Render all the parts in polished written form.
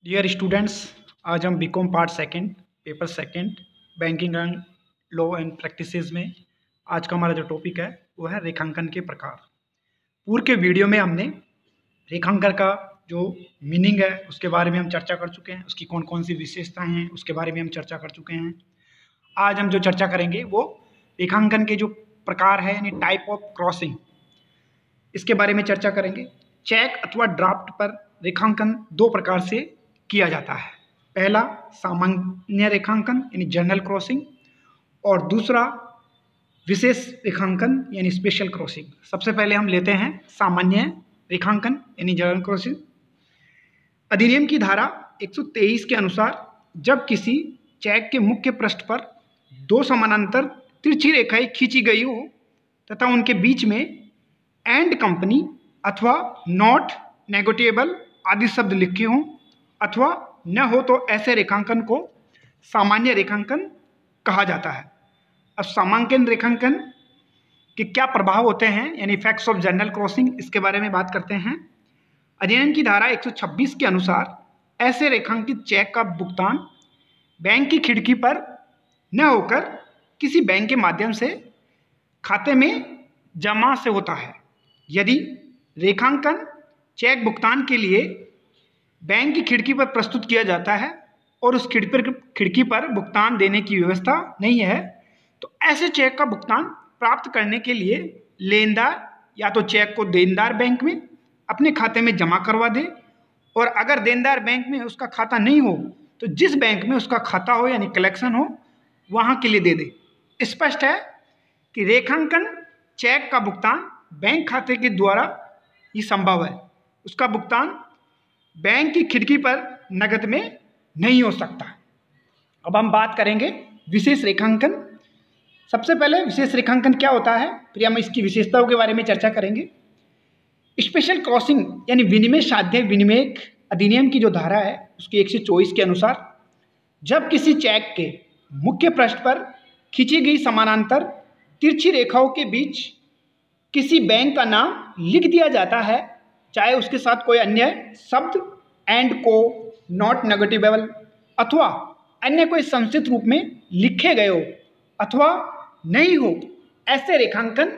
Dear students, आज हम BCom part second paper second banking and law and practices में आज का हमारा जो टॉपिक है वो है रेखांकन के प्रकार। पूर्व के वीडियो में हमने रेखांकन का जो मीनिंग है उसके बारे में हम चर्चा कर चुके हैं, उसकी कौन कौन सी विशेषताएं हैं उसके बारे में हम चर्चा कर चुके हैं। आज हम जो चर्चा करेंगे वो रेखांकन के जो प्रकार है यानी टाइप ऑफ क्रॉसिंग, इसके बारे में चर्चा करेंगे। चेक अथवा ड्राफ्ट पर रेखांकन दो प्रकार से किया जाता है। पहला सामान्य रेखांकन यानी जनरल क्रॉसिंग और दूसरा विशेष रेखांकन यानी स्पेशल क्रॉसिंग। सबसे पहले हम लेते हैं सामान्य रेखांकन यानी जनरल क्रॉसिंग। अधिनियम की धारा 123 के अनुसार जब किसी चेक के मुख्य पृष्ठ पर दो समानांतर तिरछी रेखाएं खींची गई हो तथा उनके बीच में एंड कंपनी अथवा नॉट नेगोटिएबल आदि शब्द लिखे हों अथवा न हो तो ऐसे रेखांकन को सामान्य रेखांकन कहा जाता है। अब सामान्य रेखांकन के क्या प्रभाव होते हैं यानी इफेक्ट्स ऑफ जनरल क्रॉसिंग, इसके बारे में बात करते हैं। अधिनियम की धारा 126 के अनुसार ऐसे रेखांकित चेक का भुगतान बैंक की खिड़की पर न होकर किसी बैंक के माध्यम से खाते में जमा से होता है। यदि रेखांकन चेक भुगतान के लिए बैंक की खिड़की पर प्रस्तुत किया जाता है और उस खिड़की पर भुगतान देने की व्यवस्था नहीं है तो ऐसे चेक का भुगतान प्राप्त करने के लिए लेनदार या तो चेक को देनदार बैंक में अपने खाते में जमा करवा दे, और अगर देनदार बैंक में उसका खाता नहीं हो तो जिस बैंक में उसका खाता हो यानी कलेक्शन हो वहाँ के लिए दे दे। स्पष्ट है कि रेखांकन चेक का भुगतान बैंक खाते के द्वारा ही संभव है, उसका भुगतान बैंक की खिड़की पर नकद में नहीं हो सकता। अब हम बात करेंगे विशेष रेखांकन। सबसे पहले विशेष रेखांकन क्या होता है, फिर हम इसकी विशेषताओं के बारे में चर्चा करेंगे। स्पेशल क्रॉसिंग यानी विनिमय साध्य विनिमय अधिनियम की जो धारा है उसकी 124 के अनुसार जब किसी चेक के मुख्य पृष्ठ पर खींची गई समानांतर तिरछी रेखाओं के बीच किसी बैंक का नाम लिख दिया जाता है, चाहे उसके साथ कोई अन्य शब्द एंड को नॉट नेगोटिएबल अथवा अन्य कोई संक्षिप्त रूप में लिखे गए हो अथवा नहीं हो, ऐसे रेखांकन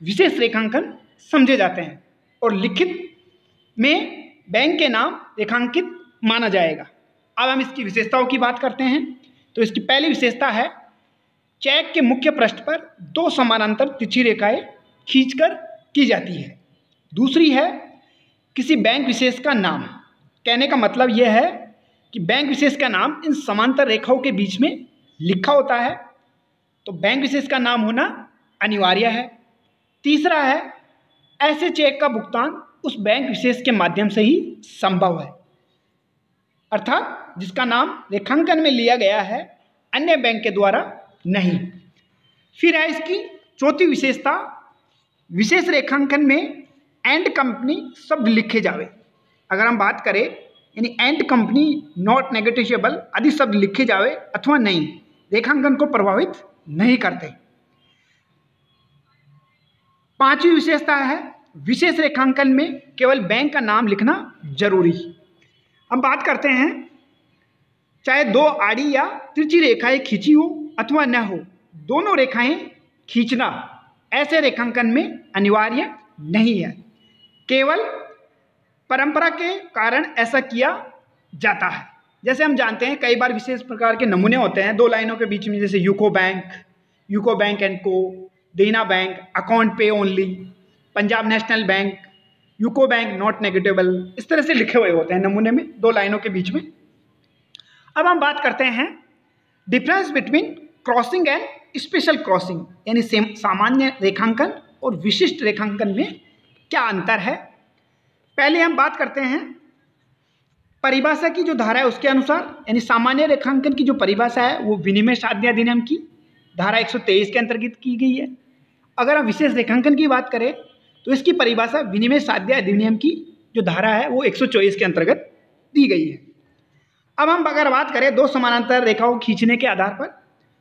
विशेष रेखांकन समझे जाते हैं और लिखित में बैंक के नाम रेखांकित माना जाएगा। अब हम इसकी विशेषताओं की बात करते हैं। तो इसकी पहली विशेषता है चेक के मुख्य पृष्ठ पर दो समानांतर तिरछी रेखाएं खींचकर की जाती है। दूसरी है किसी बैंक विशेष का नाम। कहने का मतलब यह है कि बैंक विशेष का नाम इन समांतर रेखाओं के बीच में लिखा होता है, तो बैंक विशेष का नाम होना अनिवार्य है। तीसरा है ऐसे चेक का भुगतान उस बैंक विशेष के माध्यम से ही संभव है, अर्थात जिसका नाम रेखांकन में लिया गया है अन्य बैंक के द्वारा नहीं। फिर है इसकी चौथी विशेषता, विशेष रेखांकन में एंड कंपनी शब्द लिखे जावे। अगर हम बात करें यानी एंड कंपनी नॉट नेगोटिएबल आदि शब्द लिखे जावे अथवा नहीं, रेखांकन को प्रभावित नहीं करते। पांचवी विशेषता है विशेष रेखांकन में केवल बैंक का नाम लिखना जरूरी। हम बात करते हैं चाहे दो आड़ी या तिरछी रेखाएं खींची हो अथवा न हो, दोनों रेखाएं खींचना ऐसे रेखांकन में अनिवार्य नहीं है, केवल परंपरा के कारण ऐसा किया जाता है। जैसे हम जानते हैं कई बार विशेष प्रकार के नमूने होते हैं दो लाइनों के बीच में, जैसे यूको बैंक एंड को, देना बैंक, अकाउंट पे only, Punjab national bank, UCO bank not negotiable, इस तरह से लिखे हुए होते हैं नमूने में दो लाइनों के बीच में। अब हम बात करते हैं difference between crossing and special crossing यानी सामान्य रेखांकन और विशिष्ट रेखांकन में क्या अंतर है। पहले हम बात करते हैं परिभाषा की जो धारा है उसके अनुसार, यानी सामान्य रेखांकन की जो परिभाषा है वो विनिमय साध्य अधिनियम की धारा 123 के अंतर्गत की गई है। अगर हम विशेष रेखांकन की बात करें तो इसकी परिभाषा विनिमय साध्य अधिनियम की जो धारा है वो 124 के अंतर्गत दी गई है। अब हम अगर बात करें दो समानांतर रेखाओं खींचने के आधार पर,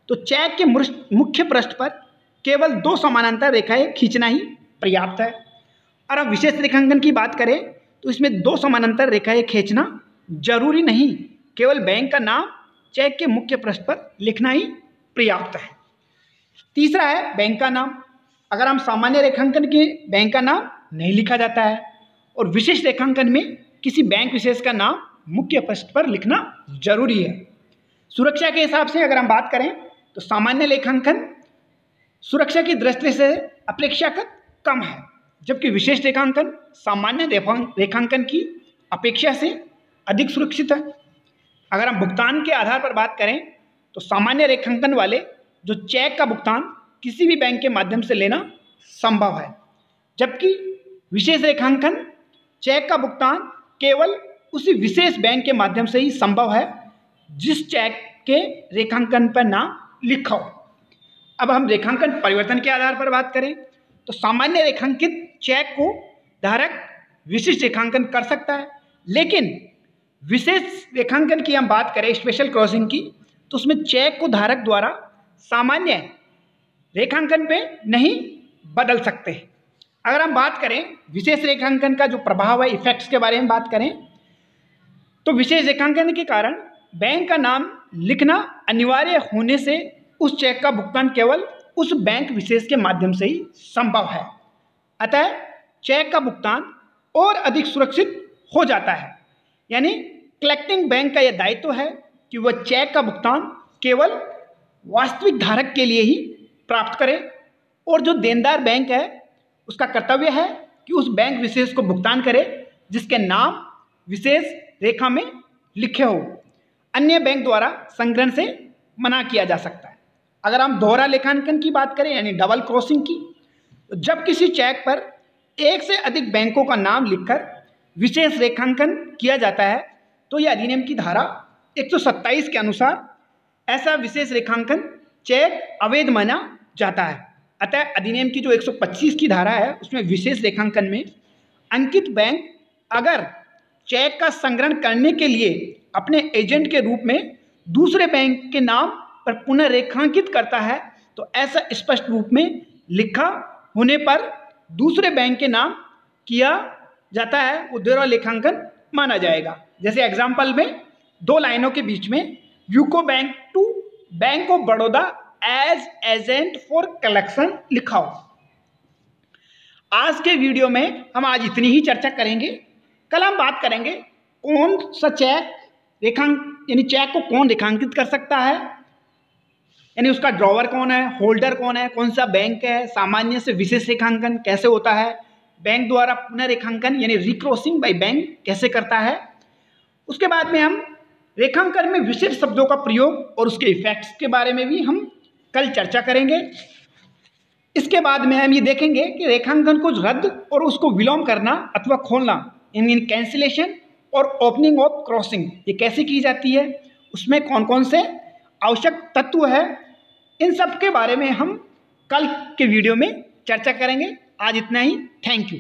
तो चेक के मुख्य पृष्ठ पर केवल दो समानांतर रेखाएं खींचना ही पर्याप्त है। और अब विशेष रेखांकन की बात करें तो इसमें दो समानांतर रेखाएं खींचना जरूरी नहीं, केवल बैंक का नाम चेक के मुख्य पृष्ठ पर लिखना ही पर्याप्त है। तीसरा है बैंक का नाम। अगर हम सामान्य रेखांकन के बैंक का नाम नहीं लिखा जाता है और विशेष रेखांकन में किसी बैंक विशेष का नाम मुख्य पृष्ठ पर लिखना जरूरी है। सुरक्षा के हिसाब से अगर हम बात करें तो सामान्य रेखांकन सुरक्षा की दृष्टि से अपेक्षाकृत कम है, जबकि विशेष रेखांकन सामान्य रेखांकन की अपेक्षा से अधिक सुरक्षित है। अगर हम भुगतान के आधार पर बात करें तो सामान्य रेखांकन वाले जो चेक का भुगतान किसी भी बैंक के माध्यम से लेना संभव है, जबकि विशेष रेखांकन चेक का भुगतान केवल उसी विशेष बैंक के माध्यम से ही संभव है जिस चेक के रेखांकन पर नाम लिखा हो। अब हम रेखांकन परिवर्तन के आधार पर बात करें तो सामान्य रेखांकित चेक को धारक विशिष्ट रेखांकन कर सकता है, लेकिन विशेष रेखांकन की हम बात करें स्पेशल क्रॉसिंग की, तो उसमें चेक को धारक द्वारा सामान्य रेखांकन पे नहीं बदल सकते। अगर हम बात करें विशेष रेखांकन का जो प्रभाव है, इफेक्ट्स के बारे में बात करें तो विशेष रेखांकन के कारण बैंक का नाम लिखना अनिवार्य होने से उस चेक का भुगतान केवल उस बैंक विशेष के माध्यम से ही संभव है। अतः चेक का भुगतान और अधिक सुरक्षित हो जाता है। यानी कलेक्टिंग बैंक का यह दायित्व है कि वह चेक का भुगतान केवल वास्तविक धारक के लिए ही प्राप्त करे, और जो देनदार बैंक है उसका कर्तव्य है कि उस बैंक विशेष को भुगतान करे जिसके नाम विशेष रेखा में लिखे हो। अन्य बैंक द्वारा संग्रहण से मना किया जा सकता है। अगर हम दोहरा लेखांकन की बात करें यानी डबल क्रॉसिंग की, तो जब किसी चेक पर एक से अधिक बैंकों का नाम लिखकर विशेष रेखांकन किया जाता है तो यह अधिनियम की धारा 127 के अनुसार ऐसा विशेष रेखांकन चेक अवैध माना जाता है। अतः अधिनियम की जो 125 की धारा है उसमें विशेष रेखांकन में अंकित बैंक अगर चेक का संग्रहण करने के लिए अपने एजेंट के रूप में दूसरे बैंक के नाम पर पुनः रेखांकित करता है तो ऐसा स्पष्ट रूप में लिखा होने पर दूसरे बैंक के नाम किया जाता है वो दोहरा लेखांकन माना जाएगा। जैसे एग्जाम्पल में 2 लाइनों के बीच में UCO bank to bank of Baroda as agent for collection लिखा हो। आज के वीडियो में हम आज इतनी ही चर्चा करेंगे। कल हम बात करेंगे कौन सा चेक यानी चेक को कौन रेखांकित कर सकता है, यानी उसका ड्रॉवर कौन है, होल्डर कौन है, कौन सा बैंक है, सामान्य से विशेष रेखांकन कैसे होता है, बैंक द्वारा पुनः रेखांकन यानी रिक्रॉसिंग बाय बैंक कैसे करता है। उसके बाद में हम रेखांकन में विशेष शब्दों का प्रयोग और उसके इफेक्ट्स के बारे में भी हम कल चर्चा करेंगे। इसके बाद में हम ये देखेंगे कि रेखांकन को रद्द और उसको विलोम करना अथवा खोलना इन कैंसिलेशन और ओपनिंग ऑफ क्रॉसिंग ये कैसे की जाती है, उसमें कौन कौन से आवश्यक तत्व है, इन सब के बारे में हम कल के वीडियो में चर्चा करेंगे। आज इतना ही। Thank you.